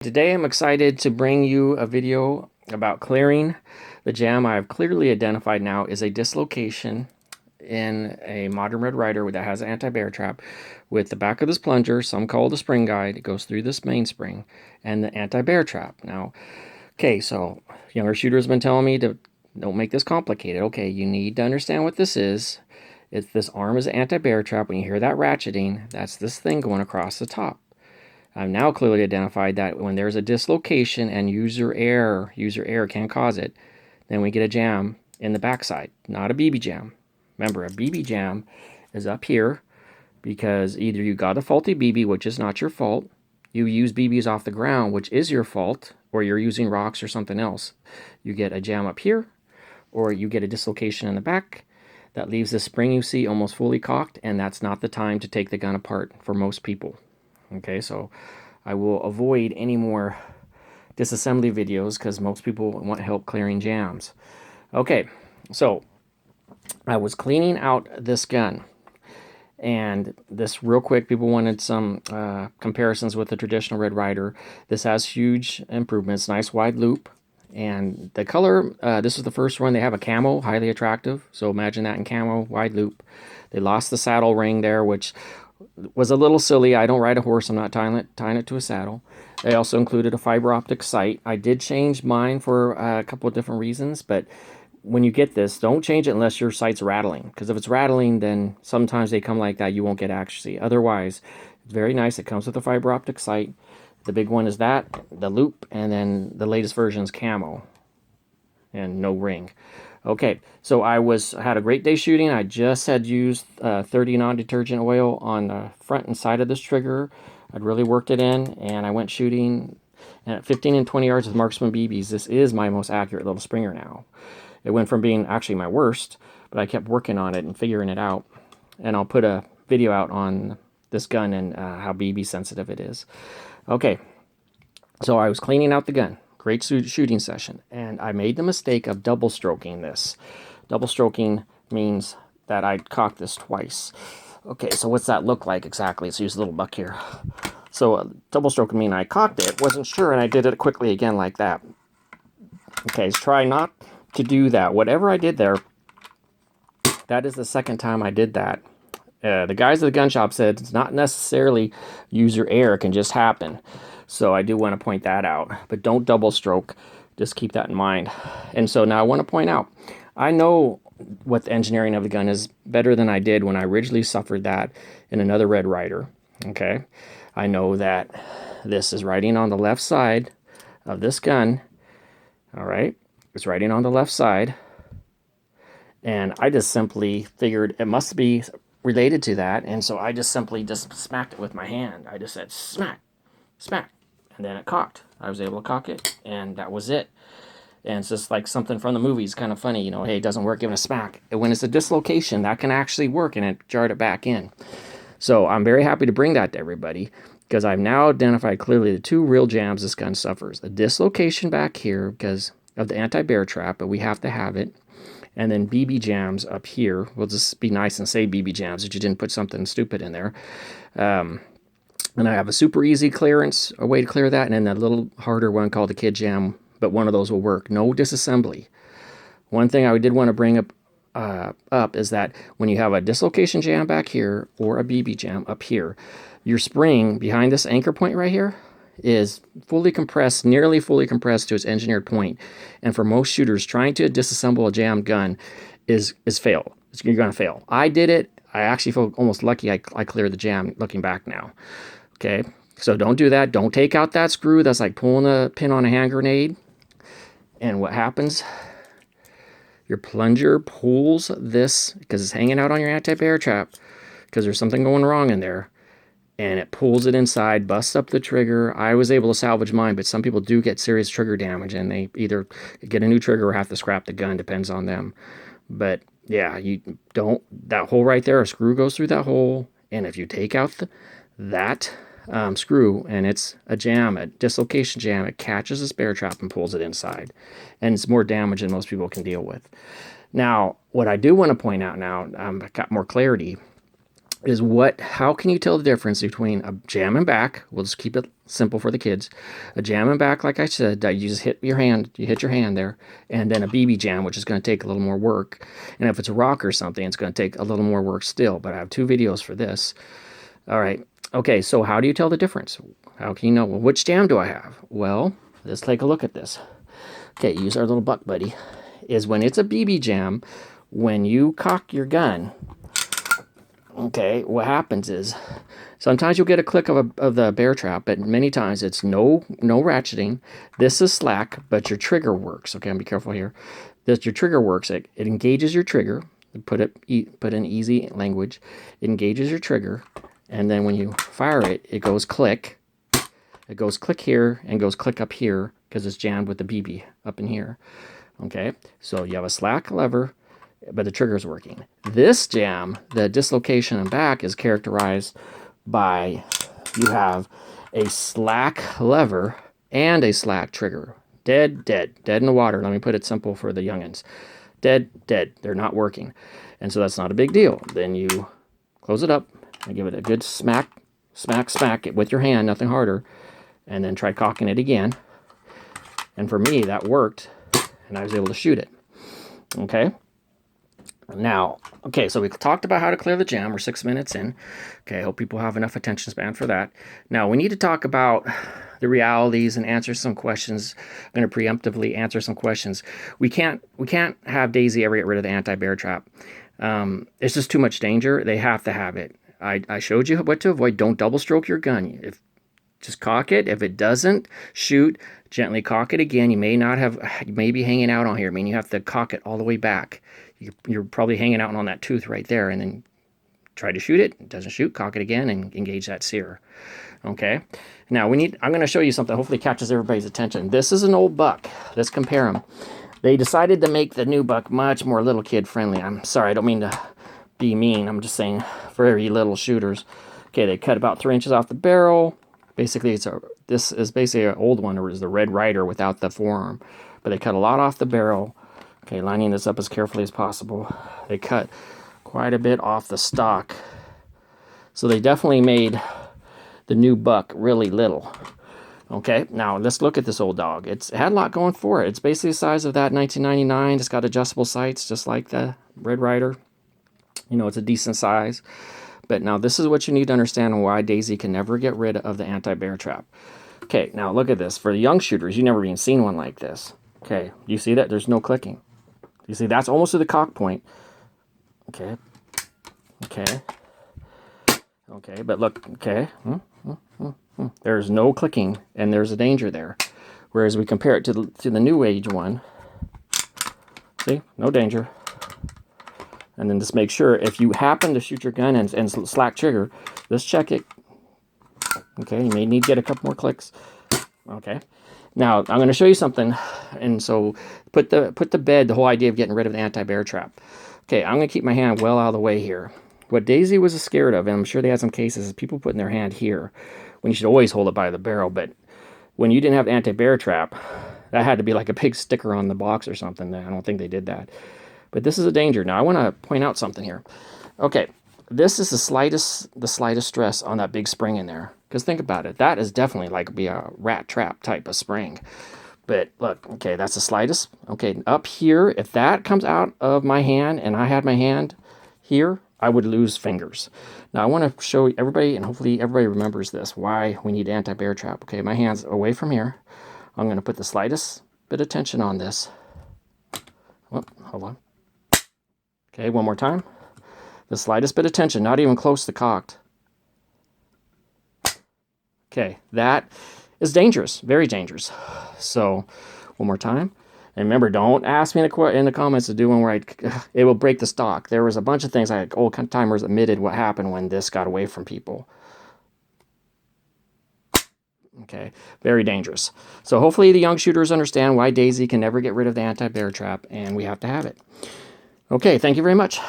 Today I'm excited to bring you a video about clearing the jam I've clearly identified now is a dislocation in a modern red Ryder that has an anti-bear trap with the back of this plunger, some call it the spring guide, it goes through this mainspring, and the anti-bear trap. Now, okay, so younger shooters have been telling me to don't make this complicated. Okay, you need to understand what this is. If this arm is an anti-bear trap, when you hear that ratcheting, that's this thing going across the top. I've now clearly identified that when there's a dislocation and user error can cause it, then we get a jam in the backside, not a BB jam. Remember, a BB jam is up here because either you got a faulty BB, which is not your fault, you use BBs off the ground, which is your fault, or you're using rocks or something else. You get a jam up here, or you get a dislocation in the back that leaves the spring you see almost fully cocked, and that's not the time to take the gun apart for most people. Okay, so I will avoid any more disassembly videos because most people want help clearing jams. Okay, so I was cleaning out this gun, and this real quick, people wanted some comparisons with the traditional red Ryder. This has huge improvements, nice wide loop, and the color, this is the first one. They have a camo, highly attractive, so imagine that in camo, wide loop. They lost the saddle ring there, which was a little silly. I don't ride a horse. I'm not tying it to a saddle. They also included a fiber optic sight. I did change mine for a couple of different reasons, but when you get this, don't change it unless your sight's rattling, because if it's rattling, then sometimes they come like that. You won't get accuracy. Otherwise, it's very nice. It comes with a fiber optic sight. The big one is that, the loop, and then the latest version is camo and no ring. Okay, so I had a great day shooting. I just had used 30 non-detergent oil on the front and side of this trigger. I'd really worked it in, and I went shooting at 15 and 20 yards with Marksman BBs. This is my most accurate little Springer now. It went from being actually my worst, but I kept working on it and figuring it out. And I'll put a video out on this gun and how BB sensitive it is. Okay, so I was cleaning out the gun. Great shooting session, and I made the mistake of double stroking this. Double stroking means that I cocked this twice. Okay, so what's that look like exactly? Let's use a little buck here. So double stroking means I cocked it, wasn't sure, and I did it quickly again like that. Okay, so try not to do that. Whatever I did there, that is the second time I did that. The guys at the gun shop said it's not necessarily user error, it can just happen. So I do want to point that out, but don't double stroke. Just keep that in mind. And so now I want to point out, I know what the engineering of the gun is better than I did when I originally suffered that in another red Ryder. Okay, I know that this is riding on the left side of this gun. All right, it's riding on the left side, and I just simply figured it must be related to that, and so I just simply smacked it with my hand. I just said smack, smack, and then it cocked. I was able to cock it, and that was it. And it's just like something from the movies, kind of funny, you know, hey, it doesn't work, give it a smack. And when it's a dislocation, that can actually work, and it jarred it back in. So I'm very happy to bring that to everybody, because I've now identified clearly the two real jams this gun suffers. A dislocation back here because of the anti-bear trap, but we have to have it. And then BB jams up here. We'll just be nice and say BB jams if you didn't put something stupid in there. And I have a super easy clearance, a way to clear that, and then a little harder one called the kid jam, but one of those will work. No disassembly. One thing I did want to bring up is that when you have a dislocation jam back here or a BB jam up here, your spring behind this anchor point right here is fully compressed, nearly fully compressed to its engineered point. And for most shooters, trying to disassemble a jammed gun is fail. You're going to fail. I did it. I actually feel almost lucky I cleared the jam looking back now. Okay, so don't do that. Don't take out that screw. That's like pulling a pin on a hand grenade. And what happens? Your plunger pulls this, because it's hanging out on your anti-bear trap, because there's something going wrong in there, and it pulls it inside, busts up the trigger. I was able to salvage mine, but some people do get serious trigger damage, and they either get a new trigger or have to scrap the gun, depends on them. But yeah, you don't, that hole right there, a screw goes through that hole, and if you take out that screw and it's a jam, a dislocation jam, it catches this bear trap and pulls it inside, and it's more damage than most people can deal with. Now, what I do want to point out now, I've got more clarity, is how can you tell the difference between a jam and back? We'll just keep it simple for the kids. A jam and back, like I said, that you just hit your hand, there, and then a BB jam, which is going to take a little more work. And if it's a rock or something, it's going to take a little more work still, but I have 2 videos for this. All right. Okay, so how do you tell the difference? How can you know, well, which jam do I have? Well, let's take a look at this. Okay, use our little buck buddy. Is when it's a BB jam, when you cock your gun, okay, what happens is sometimes you'll get a click of the bear trap, but many times it's no ratcheting. This is slack, but your trigger works. Okay, be careful here. Your trigger works. It engages your trigger. Put in easy language. It engages your trigger, and then when you fire it, it goes click. It goes click here and goes click up here because it's jammed with the BB up in here. Okay, so you have a slack lever, but the trigger is working. This jam, the dislocation and back, is characterized by you have a slack lever and a slack trigger. Dead in the water. Let me put it simple for the youngins. Dead. They're not working. And so that's not a big deal. Then you close it up and give it a good smack it with your hand, nothing harder, and then try cocking it again. And for me, that worked, and I was able to shoot it. Okay? Now, okay, so we talked about how to clear the jam. We're 6 minutes in. Okay, I hope people have enough attention span for that. Now, we need to talk about the realities and answer some questions. I'm going to preemptively answer some questions. We can't have Daisy ever get rid of the anti-bear trap. It's just too much danger. They have to have it. I showed you what to avoid. Don't double stroke your gun. Just cock it. If it doesn't shoot, gently cock it again. You may be hanging out on here. I mean, you have to cock it all the way back. You're probably hanging out on that tooth right there, and then try to shoot it. It doesn't shoot, cock it again, and engage that sear. Okay. Now I'm going to show you something. Hopefully catches everybody's attention. This is an old buck. Let's compare them. They decided to make the new buck much more little kid friendly. I'm sorry, I don't mean to be mean. I'm just saying for every little shooters. Okay, they cut about 3 inches off the barrel. Basically, this is basically an old one, or is the red Ryder without the forearm. But they cut a lot off the barrel. Okay, lining this up as carefully as possible. They cut quite a bit off the stock. So they definitely made the new buck really little. Okay, now let's look at this old dog. It had a lot going for it. It's basically the size of that 1999. It's got adjustable sights, just like the red Ryder. You know, it's a decent size. But now this is what you need to understand why Daisy can never get rid of the anti-bear trap. Okay, now look at this. For the young shooters, you've never even seen one like this. Okay, you see that? There's no clicking. You see, that's almost to the cock point. Okay. But look, okay. There's no clicking, and there's a danger there. Whereas we compare it to the new age one. See, no danger. And then just make sure, if you happen to shoot your gun and slack trigger, just check it. Okay, you may need to get a couple more clicks. Okay. Now, I'm going to show you something. And so, put the bed, the whole idea of getting rid of the anti-bear trap. Okay, I'm going to keep my hand well out of the way here. What Daisy was scared of, and I'm sure they had some cases, is people putting their hand here, when you should always hold it by the barrel. But when you didn't have the anti-bear trap, that had to be like a big sticker on the box or something. I don't think they did that. But this is a danger. Now, I want to point out something here. Okay, this is the slightest stress on that big spring in there. Because think about it. That is definitely like be a rat trap type of spring. But look, okay, that's the slightest. Okay, up here, if that comes out of my hand and I had my hand here, I would lose fingers. Now, I want to show everybody, and hopefully everybody remembers this, why we need anti-bear trap. Okay, my hand's away from here. I'm going to put the slightest bit of tension on this. Oh, hold on. Okay, one more time. The slightest bit of tension, not even close to cocked. Okay, that is dangerous, very dangerous. So, one more time. And remember, don't ask me in the comments to do one where it will break the stock. There was a bunch of things old timers admitted what happened when this got away from people. Okay, very dangerous. So hopefully the young shooters understand why Daisy can never get rid of the anti-bear trap, and we have to have it. Okay, thank you very much.